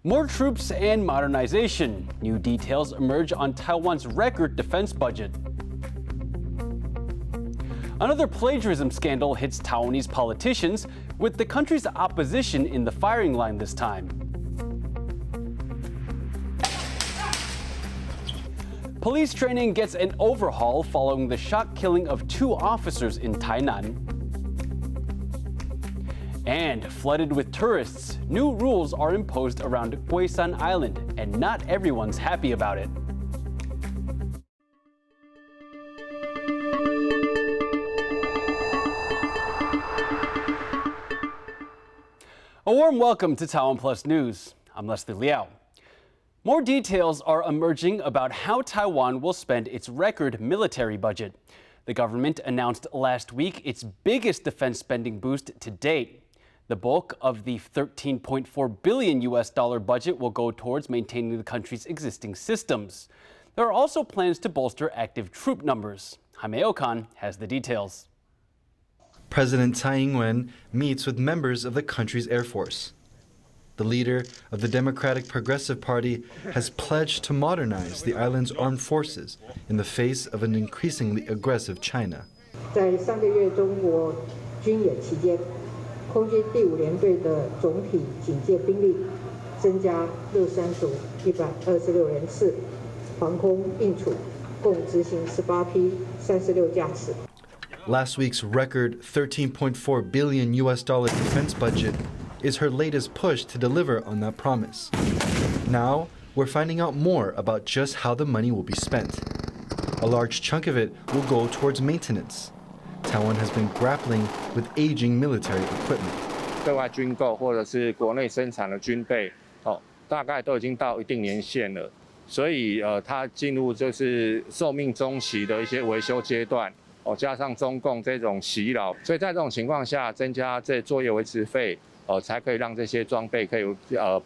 More troops and modernization. New details emerge on Taiwan's record defense budget. Another plagiarism scandal hits Taiwanese politicians, with the country's opposition in the firing line this time. Police training gets an overhaul following the shock killing of 2 officers in Tainan. And flooded with tourists, new rules are imposed around Guishan Island, and not everyone's happy about it. A warm welcome to TaiwanPlus News. I'm Liao. More details are emerging about how Taiwan will spend its record military budget. The government announced last week its biggest defense spending boost to date. The bulk of the $13.4 billion budget will go towards maintaining the country's existing systems. There are also plans to bolster active troop numbers. Jaime Okan has the details. President Tsai Ing-wen meets with members of the country's Air Force. The leader of the Democratic Progressive Party has pledged to modernize the island's armed forces in the face of an increasingly aggressive China. 在上个月中国军演期间，空军第5联队的总体警戒兵力增加63组126人次，防空应处共执行18批36架次。 Last week's record $13.4 billion defense budget is her latest push to deliver on that promise. Now, we're finding out more about just how the money will be spent. A large chunk of it will go towards maintenance. Taiwan has been grappling with aging military equipment. 对外军购或者是国内生产的军备，大概都已经到一定年限了，所以它进入就是寿命中期的一些维修阶段。 加上中共这种袭扰，所以在这种情况下，增加这作业维持费，才可以让这些装备可以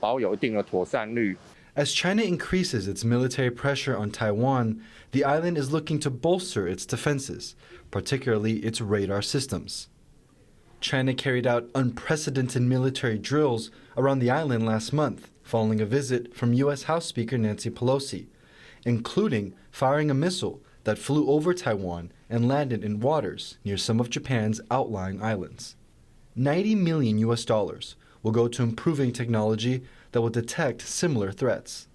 保有一定的妥善率。 As China increases its military pressure on Taiwan, the island is looking to bolster its defenses, particularly its radar systems. China carried out unprecedented military drills around the island last month, following a visit from U.S. House Speaker Nancy Pelosi, including firing a missile that flew over Taiwan and landed in waters near some of Japan's outlying islands. $90 million will go to improving technology that will detect similar threats.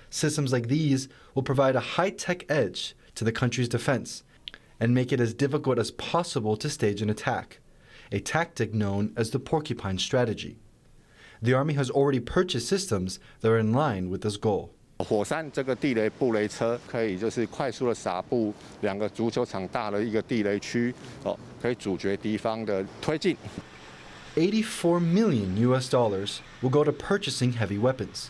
Systems like these will provide a high-tech edge to the country's defense and make it as difficult as possible to stage an attack, a tactic known as the porcupine strategy. The Army has already purchased systems that are in line with this goal. 火山这个地雷布雷车可以就是快速的撒布2个足球场大的一个地雷区，可以阻绝敌方的推进。$84 million will go to purchasing heavy weapons.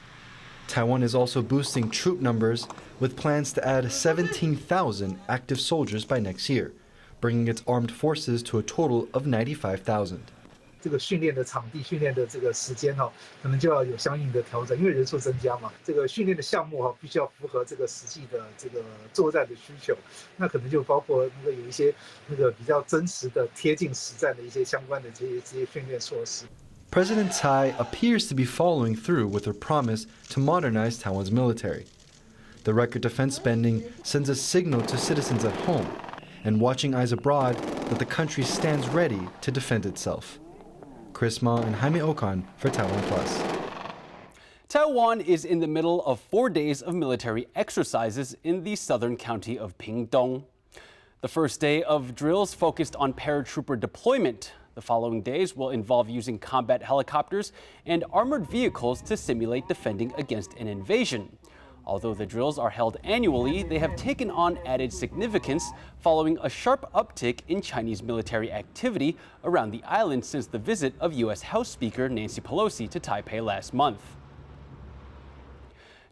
Taiwan is also boosting troop numbers with plans to add 17,000 active soldiers by next year, bringing its armed forces to a total of 95,000. 这个训练的场地、训练的这个时间可能就要有相应的调整，因为人数增加嘛。这个训练的项目必须要符合这个实际的这个作战的需求，那可能就包括有一些比较真实的、贴近实战的一些相关的这些训练措施。President Tsai appears to be following through with her promise to modernize Taiwan's military. The record defense spending sends a signal to citizens at home and watching eyes abroad that the country stands ready to defend itself. Chris Ma and Jaime Okan for TaiwanPlus. Taiwan is in the middle of 4 days of military exercises in the southern county of Pingtung. The first day of drills focused on paratrooper deployment. The following days will involve using combat helicopters and armored vehicles to simulate defending against an invasion. Although the drills are held annually, they have taken on added significance following a sharp uptick in Chinese military activity around the island since the visit of U.S. House Speaker Nancy Pelosi to Taipei last month.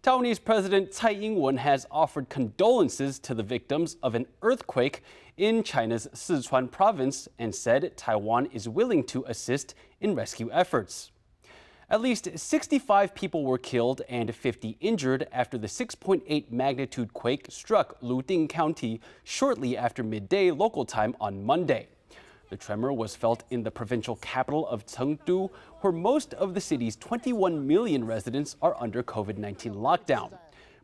Taiwanese President Tsai Ing-wen has offered condolences to the victims of an earthquake in China's Sichuan province and said Taiwan is willing to assist in rescue efforts. At least 65 people were killed and 50 injured after the 6.8 magnitude quake struck Luding County shortly after midday local time on Monday. The tremor was felt in the provincial capital of Chengdu, where most of the city's 21 million residents are under COVID-19 lockdown.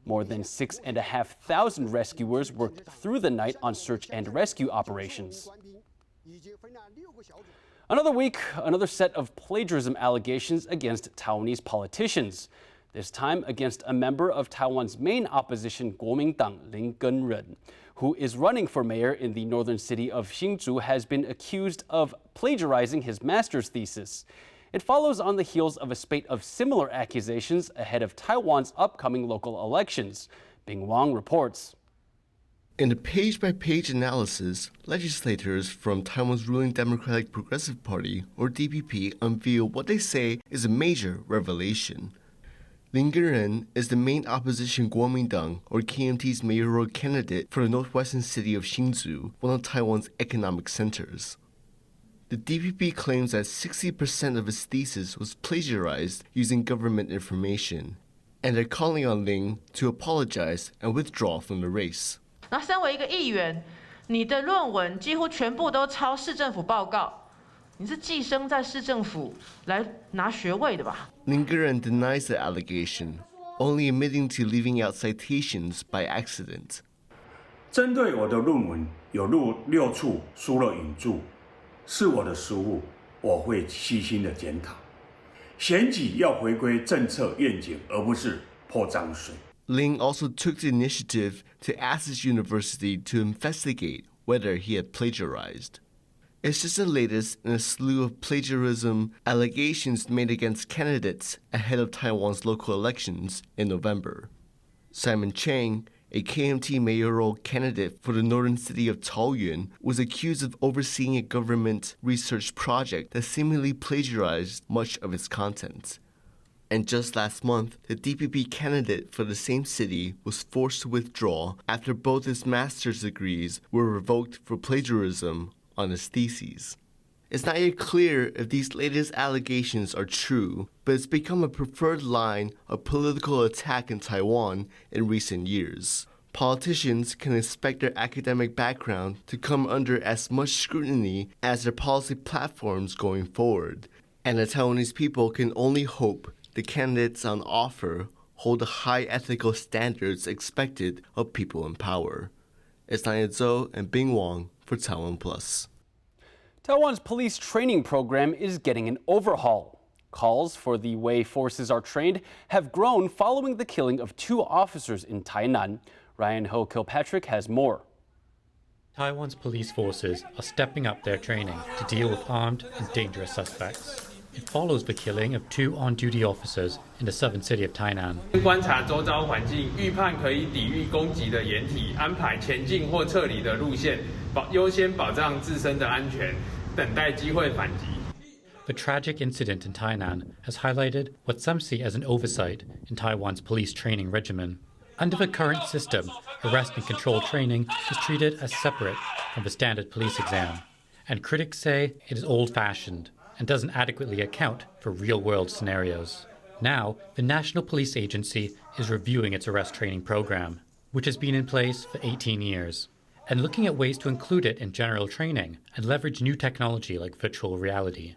More than 6,500 rescuers worked through the night on search and rescue operations. Another week, another set of plagiarism allegations against Taiwanese politicians. This time against a member of Taiwan's main opposition Kuomintang, Lin Gen-ren, who is running for mayor in the northern city of Hsinchu, has been accused of plagiarizing his master's thesis. It follows on the heels of a spate of similar accusations ahead of Taiwan's upcoming local elections. Bing Wang reports. In a page-by-page analysis, legislators from Taiwan's ruling Democratic Progressive Party, or DPP, unveil what they say is a major revelation. Lin Gen-ren is the main opposition Kuomintang, or KMT's mayoral candidate for the northwestern city of Hsinchu, one of Taiwan's economic centers. The DPP claims that 60% of his thesis was plagiarized using government information, and they're calling on Lin to apologize and withdraw from the race. 那身为一个议员，你的论文几乎全部都抄市政府报告。你是寄生在市政府来拿学位的吧？ Lin Gen-ren denies the allegation, only admitting to leaving out citations by accident. 针对我的论文有6处输了引注，是我的失误，我会细心的检讨。选举要回归政策愿景，而不是泼脏水。 Lin also took the initiative to ask his university to investigate whether he had plagiarized. It's just the latest in a slew of plagiarism allegations made against candidates ahead of Taiwan's local elections in November. Simon Chang, a KMT mayoral candidate for the northern city of Taoyuan, was accused of overseeing a government research project that seemingly plagiarized much of its content. And just last month, the DPP candidate for the same city was forced to withdraw after both his master's degrees were revoked for plagiarism on his theses. It's not yet clear if these latest allegations are true, but it's become a preferred line of political attack in Taiwan in recent years. Politicians can expect their academic background to come under as much scrutiny as their policy platforms going forward, and the Taiwanese people can only hope the candidates on offer hold the high ethical standards expected of people in power. It's Liao Zhou and Bing Wang for TaiwanPlus. Taiwan's police training program is getting an overhaul. Calls for the way forces are trained have grown following the killing of 2 officers in Tainan. Ryan Ho-Kilpatrick has more. Taiwan's police forces are stepping up their training to deal with armed and dangerous suspects. It follows the killing of 2 on-duty officers in the southern city of Tainan. 观察周遭环境，预判可以抵御攻击的掩体，安排前进或撤离的路线，优先保障自身的安全，等待机会反击。 The tragic incident in Tainan has highlighted what some see as an oversight in Taiwan's police training regimen. Under the current system, arrest and control training is treated as separate from the standard police exam, and critics say it is old-fashioned and doesn't adequately account for real-world scenarios. Now, the National Police Agency is reviewing its arrest training program, which has been in place for 18 years, and looking at ways to include it in general training and leverage new technology like virtual reality.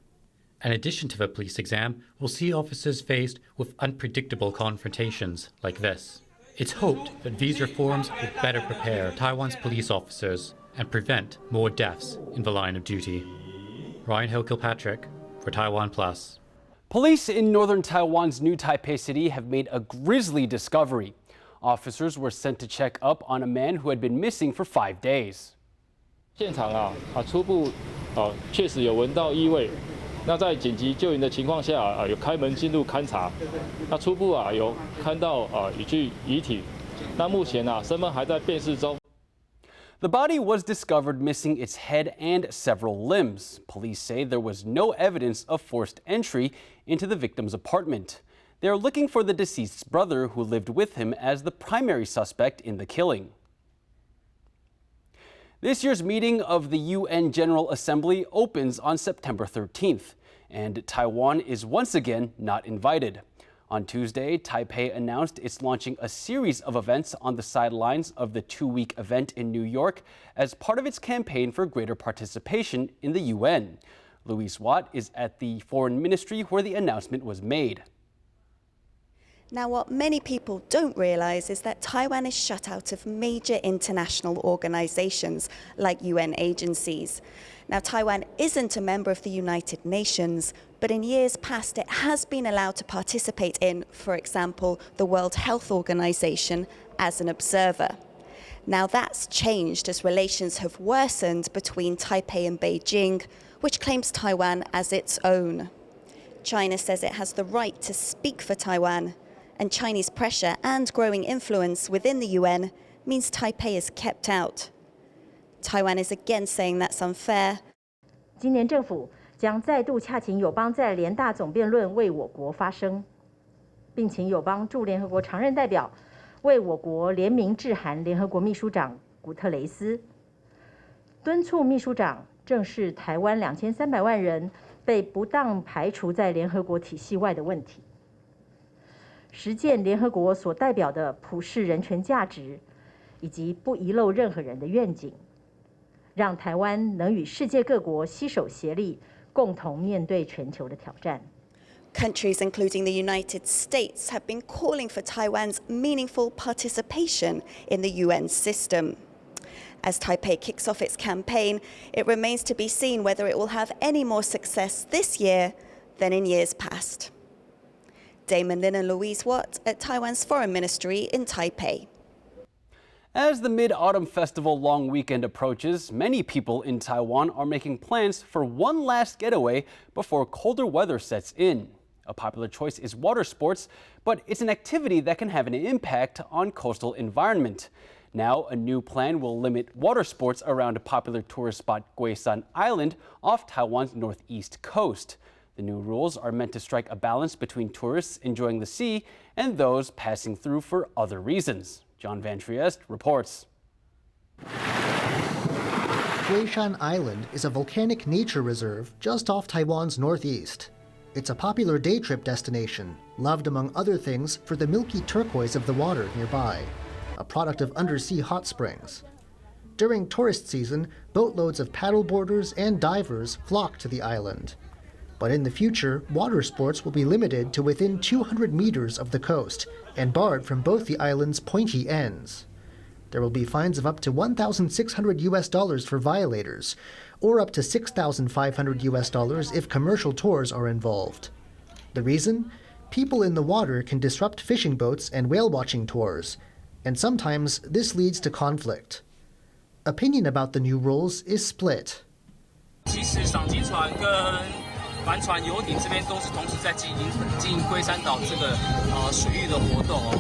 In addition to the police exam, we'll see officers faced with unpredictable confrontations like this. It's hoped that these reforms will better prepare Taiwan's police officers and prevent more deaths in the line of duty. Ryan Ho-Kilpatrick for TaiwanPlus. Police in northern Taiwan's New Taipei city have made a grisly discovery. Officers were sent to check up on a man who had been missing for 5 days. 现场初步确实有闻到异味。那在紧急救援的情况下有开门进入勘查。那初步有看到一具遗体。那目前身份还在辨识中。 The body was discovered missing its head and several limbs. Police say there was no evidence of forced entry into the victim's apartment. They are looking for the deceased's brother, who lived with him, as the primary suspect in the killing. This year's meeting of the UN General Assembly opens on September 13th, and Taiwan is once again not invited. On Tuesday, Taipei announced it's launching a series of events on the sidelines of the 2-week event in New York as part of its campaign for greater participation in the UN. Louise Watt is at the Foreign Ministry where the announcement was made. Now, what many people don't realize is that Taiwan is shut out of major international organizations like UN agencies. Now, Taiwan isn't a member of the United Nations, but in years past it has been allowed to participate in, for example, the World Health Organization as an observer. Now that's changed as relations have worsened between Taipei and Beijing, which claims Taiwan as its own. China says it has the right to speak for Taiwan, and Chinese pressure and growing influence within the UN means Taipei is kept out. Taiwan is again saying that's unfair. 今年政府将再度洽请友邦在联大总辩论为我国发声，并请友邦驻联合国常任代表为我国联名致函联合国秘书长古特雷斯，敦促秘书长正视台湾2300万人被不当排除在联合国体系外的问题，实践联合国所代表的普世人权价值，以及不遗漏任何人的愿景，让台湾能与世界各国携手协力，共同面对全球的挑战。 Countries, including the United States, have been calling for Taiwan's meaningful participation in the UN system. As Taipei kicks off its campaign, it remains to be seen whether it will have any more success this year than in years past. Damon Lin and Louise Watt at Taiwan's Foreign Ministry in Taipei. As the Mid-Autumn Festival long weekend approaches, many people in Taiwan are making plans for one last getaway before colder weather sets in. A popular choice is water sports, but it's an activity that can have an impact on coastal environment. Now, a new plan will limit water sports around a popular tourist spot Guishan Island off Taiwan's northeast coast. The new rules are meant to strike a balance between tourists enjoying the sea and those passing through for other reasons. John Van Trieste reports. Guishan Island is a volcanic nature reserve just off Taiwan's northeast. It's a popular day trip destination, loved among other things for the milky turquoise of the water nearby, a product of undersea hot springs. During tourist season, boatloads of paddleboarders and divers flock to the island. But in the future, water sports will be limited to within 200 meters of the coast and barred from both the island's pointy ends. There will be fines of up to $1,600 for violators, or up to $6,500 if commercial tours are involved. The reason? People in the water can disrupt fishing boats and whale-watching tours, and sometimes this leads to conflict. Opinion about the new rules is split. 其实赏金船跟帆船、游艇这边都是同时在经营龟山岛这个水域的活动哦。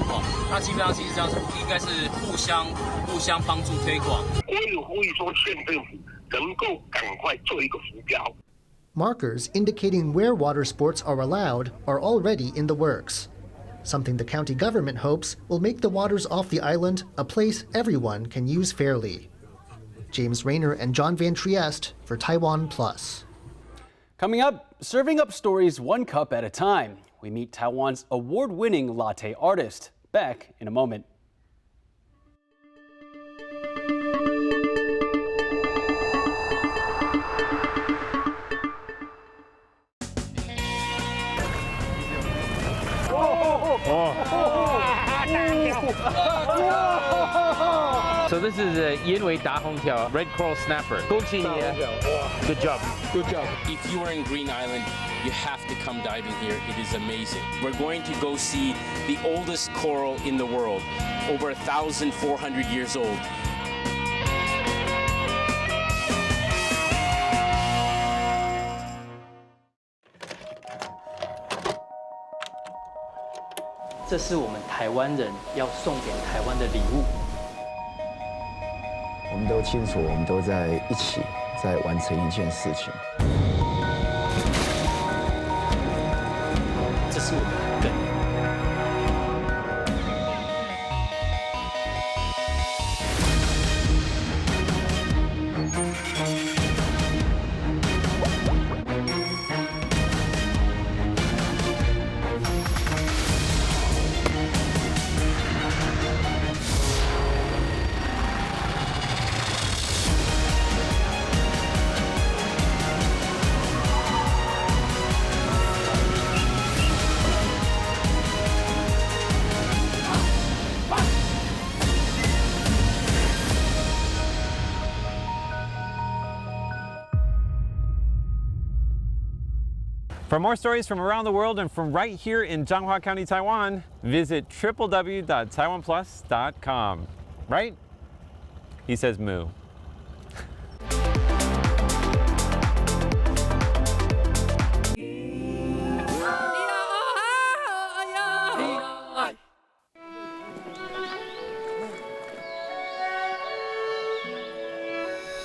那基本上其实这样应该是互相帮助推广。我也呼吁说，县政府能够赶快做一个浮标。Markers indicating where water sports are allowed are already in the works, something the county government hopes will make the waters off the island a place everyone can use fairly. James Rayner and John Van Trieste for TaiwanPlus. Coming up, serving up stories one cup at a time. We meet Taiwan's award-winning latte artist. Back in a moment. So this is a Yinwei Da Hong Tiao, red coral snapper. Good job. Good job. If you are in Green Island, you have to come diving here. It is amazing. We're going to go see the oldest coral in the world, over 1,400 years old. This is 我们台湾人要送给台湾的礼物。我们都清楚，我们都在一起，在完成一件事情。这是我们的根。For more stories from around the world and from right here in Changhua County, Taiwan, visit www.taiwanplus.com. Right? He says moo.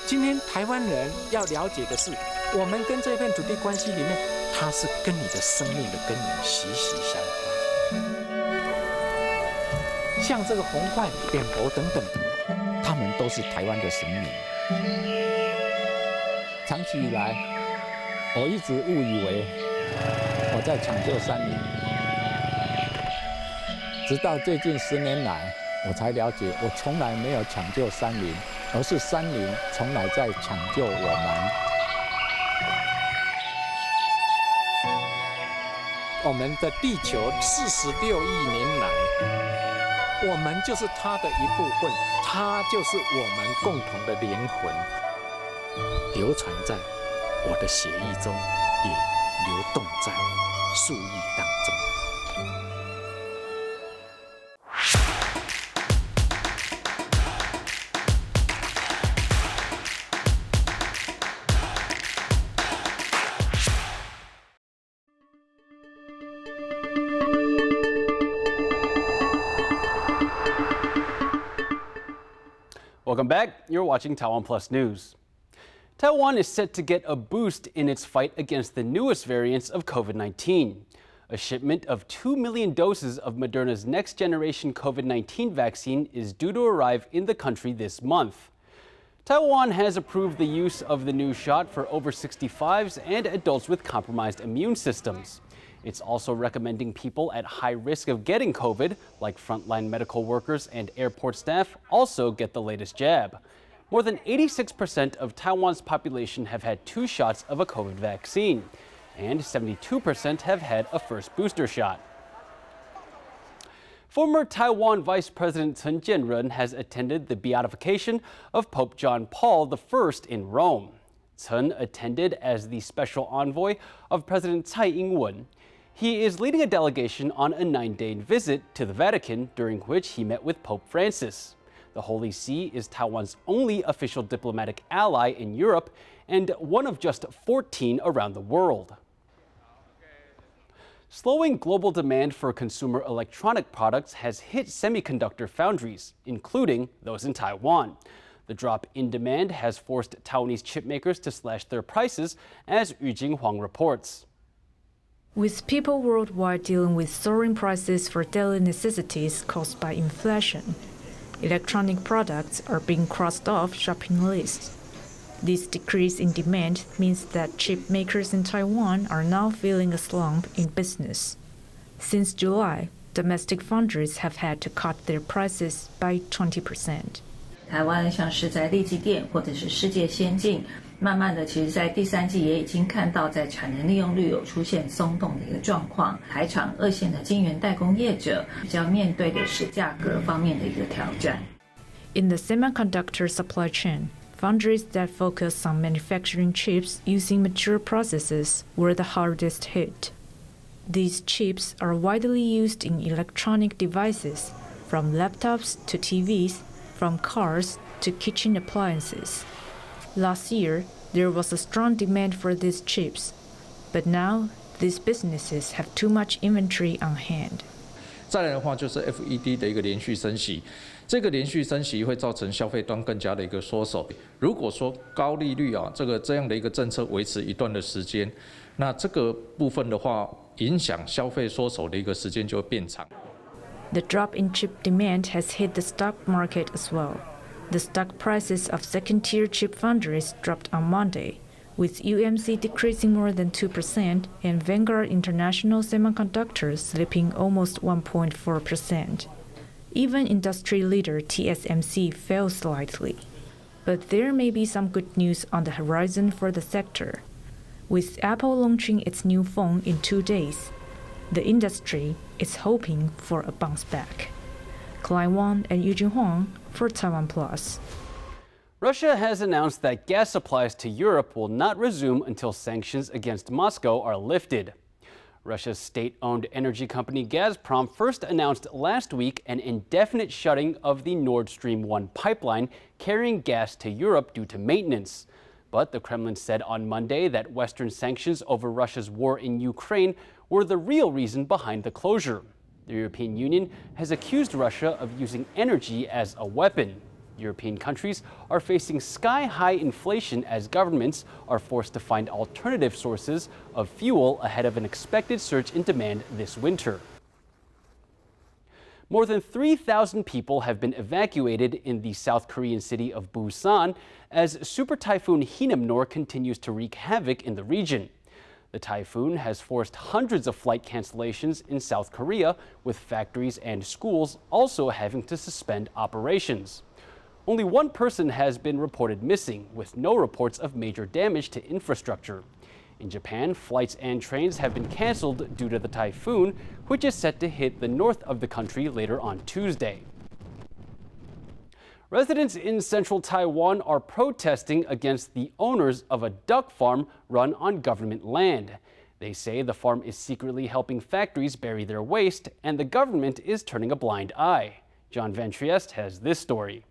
今天台湾人要了解的是，我们跟这片土地关系里面，它是跟你的生命的根源息息相关。像这个红块、扁柏等等，他们都是台湾的神明。长期以来，我一直误以为我在抢救山林，直到最近10年来，我才了解，我从来没有抢救山林，而是山林从来在抢救我们。我们的地球46亿年来，我们就是它的一部分，它就是我们共同的灵魂，流传在我的血液中，也流动在树叶当中。Welcome back. You're watching TaiwanPlus News. Taiwan is set to get a boost in its fight against the newest variants of COVID-19. A shipment of 2 million doses of Moderna's next-generation COVID-19 vaccine is due to arrive in the country this month. Taiwan has approved the use of the new shot for over 65s and adults with compromised immune systems. It's also recommending people at high risk of getting COVID, like frontline medical workers and airport staff, also get the latest jab. More than 86% of Taiwan's population have had 2 shots of a COVID vaccine, and 72% have had a first booster shot. Former Taiwan Vice President Tsai Ing-wen has attended the beatification of Pope John Paul I in Rome. Tsai attended as the special envoy of President Tsai Ing-wen. He is leading a delegation on a 9-day visit to the Vatican, during which he met with Pope Francis. The Holy See is Taiwan's only official diplomatic ally in Europe and one of just 14 around the world. Slowing global demand for consumer electronic products has hit semiconductor foundries, including those in Taiwan. The drop in demand has forced Taiwanese chipmakers to slash their prices, as Yu Jinghua reports. With people worldwide dealing with soaring prices for daily necessities caused by inflation, electronic products are being crossed off shopping lists. This decrease in demand means that chip makers in Taiwan are now feeling a slump in business. Since July, domestic foundries have had to cut their prices by 20%. 台湾像是在立积电或者是世界先进，慢慢的，其实在第3季也已经看到，在产能利用率有出现松动的一个状况。台厂2线的晶圆代工业者比较面对的是价格方面的一个挑战。In the semiconductor supply chain, foundries that focus on manufacturing chips using mature processes were the hardest hit. These chips are widely used in electronic devices, from laptops to TVs, from cars to kitchen appliances. Last year, there was a strong demand for these chips, but now these businesses have too much inventory on hand. 再来的话就是 FED 的一个连续升息，这个连续升息会造成消费端更加的一个缩手。如果说高利率这样的一个政策维持一段的时间，那这个部分的话，影响消费缩手的一个时间就会变长。The drop in chip demand has hit the stock market as well. The stock prices of second-tier chip foundries dropped on Monday, with UMC decreasing more than 2% and Vanguard International Semiconductors slipping almost 1.4%. Even industry leader TSMC fell slightly. But there may be some good news on the horizon for the sector. With Apple launching its new phone in 2 days, the industry is hoping for a bounce back. Klein Wang and Eugene Huang for TaiwanPlus. Russia has announced that gas supplies to Europe will not resume until sanctions against Moscow are lifted. Russia's state-owned energy company Gazprom first announced last week an indefinite shutting of the Nord Stream 1 pipeline carrying gas to Europe due to maintenance. But the Kremlin said on Monday that Western sanctions over Russia's war in Ukraine were the real reason behind the closure. The European Union has accused Russia of using energy as a weapon. European countries are facing sky-high inflation as governments are forced to find alternative sources of fuel ahead of an expected surge in demand this winter. More than 3,000 people have been evacuated in the South Korean city of Busan as Super Typhoon Hinnamnor continues to wreak havoc in the region. The typhoon has forced hundreds of flight cancellations in South Korea, with factories and schools also having to suspend operations. Only one person has been reported missing, with no reports of major damage to infrastructure. In Japan, flights and trains have been canceled due to the typhoon, which is set to hit the north of the country later on Tuesday. Residents in central Taiwan are protesting against the owners of a duck farm run on government land. They say the farm is secretly helping factories bury their waste, and the government is turning a blind eye. John Van Trieste has this story.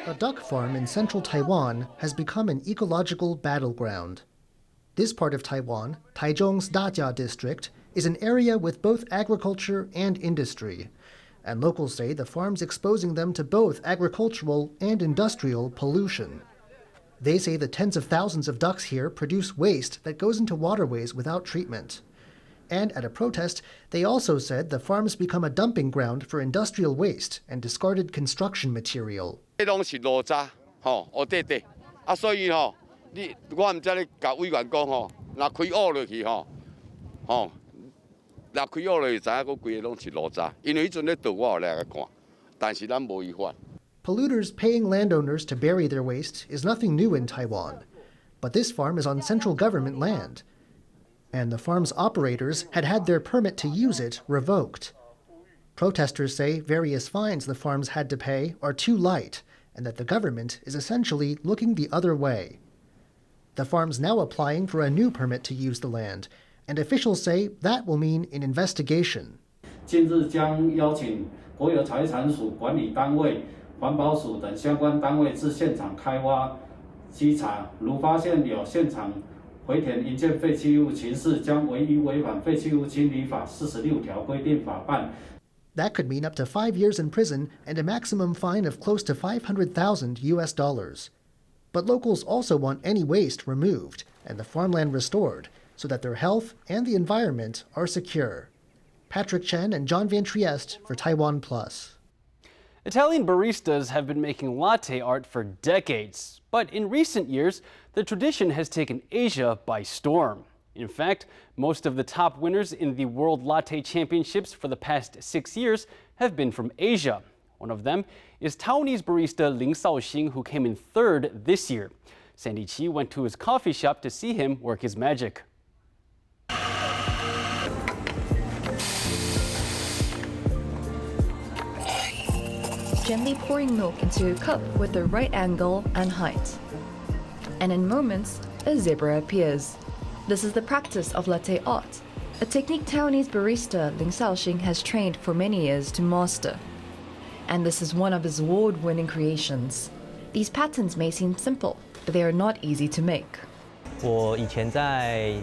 A duck farm in central Taiwan has become an ecological battleground. This part of Taiwan, Taichung's Dajia district, is an area with both agriculture and industry. And locals say the farm's exposing them to both agricultural and industrial pollution. They say the tens of thousands of ducks here produce waste that goes into waterways without treatment. And at a protest, they also said the farms become a dumping ground for industrial waste and discarded construction material. Polluters paying landowners to bury their waste is nothing new in Taiwan. But this farm is on central government land. And the farm's operators had their permit to use it revoked. Protesters say various fines the farms had to pay are too light, and that the government is essentially looking the other way. The farm's now applying for a new permit to use the land, and officials say that will mean an investigation. 近日将邀请国有财产署管理单位、环保署等相关单位至现场开挖稽查，如发现有现场回填营建废弃物情事，将唯一违反废弃物清理法46条规定法办。 That could mean up to 5 years in prison and a maximum fine of close to $500,000 US. But locals also want any waste removed and the farmland restored so that their health and the environment are secure. Patrick Chen and John Van Trieste for TaiwanPlus. Italian baristas have been making latte art for decades, but in recent years, the tradition has taken Asia by storm. In fact, most of the top winners in the World Latte Championships for the past 6 years have been from Asia. One of them is Taiwanese barista Ling Shaoxing, who came in third this year. Sandy Chi went to his coffee shop to see him work his magic. Gently pouring milk into a cup with the right angle and height. And in moments, a zebra appears. This is the practice of latte art, a technique Taiwanese barista Ling Shaoxing has trained for many years to master. And this is one of his award-winning creations. These patterns may seem simple, but they are not easy to make. 我以前在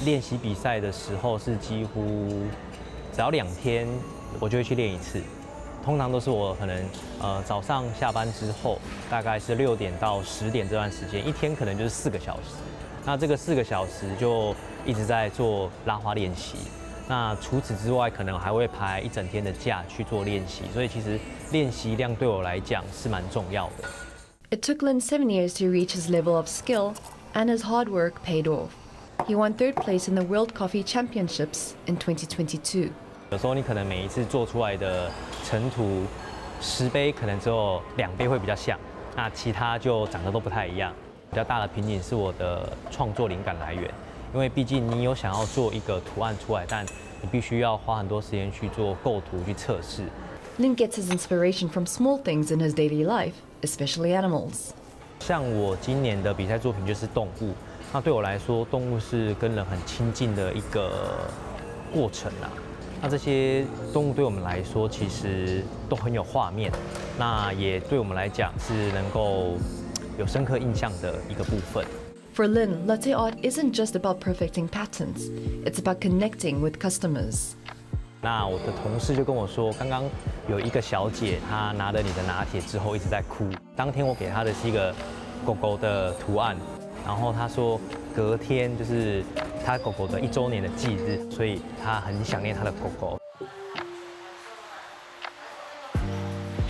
练习比赛的时候是几乎只要2天我就会去练一次。通常都是我可能早上下班之后，大概是6点到10点这段时间，一天可能就是4个小时。那这个4个小时就一直在做拉花练习。那除此之外，可能还会排一整天的假去做练习。所以其实练习量对我来讲是蛮重要的。It took Lin 7 years to reach his level of skill, and his hard work paid off. He won 3rd place in the World Coffee Championships in 2022. 有时候你可能每一次做出来的成图10杯，可能只有2杯会比较像，那其他就长得都不太一样。比较大的瓶颈是我的创作灵感来源，因为毕竟你有想要做一个图案出来，但你必须要花很多时间去做构图、去测试。Lin gets his inspiration from small things in his daily life, especially animals. 像我今年的比赛作品就是动物，那对我来说，动物是跟人很亲近的一个过程啊。那这些动物对我们来说，其实都很有画面，那也对我们来讲是能够有深刻印象的一个部分。 For Lin, latte art isn't just about perfecting patterns, it's about connecting with customers. 那我的同事就跟我说，刚刚有一个小姐，她拿了你的拿铁之后一直在哭。当天我给她的是一个狗狗的图案，然后她说隔天就是她狗狗的1周年的忌日，所以她很想念她的狗狗。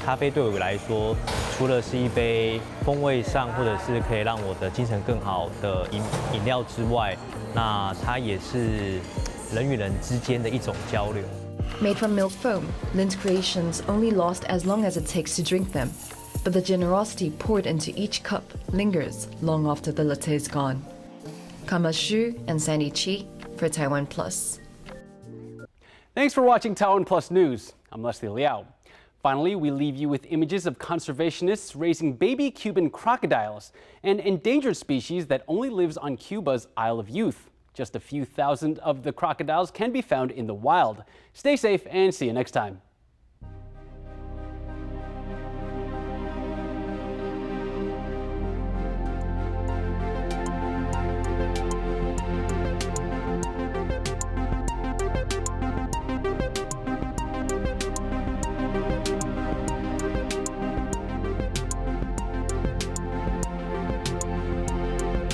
咖啡对我来说，除了是一杯风味上或者是可以让我的精神更好的饮料之外，那它也是人与人之间的一种交流。 Made from milk foam, Lin's creations only last as long as it takes to drink them. But the generosity poured into each cup lingers long after the latte is gone. Kama Xu and Sandy Chi for TaiwanPlus. Thanks for watching TaiwanPlus News. I'm Leslie Liao. Finally, we leave you with images of conservationists raising baby Cuban crocodiles, an endangered species that only lives on Cuba's Isle of Youth. Just a few thousand of the crocodiles can be found in the wild. Stay safe and see you next time.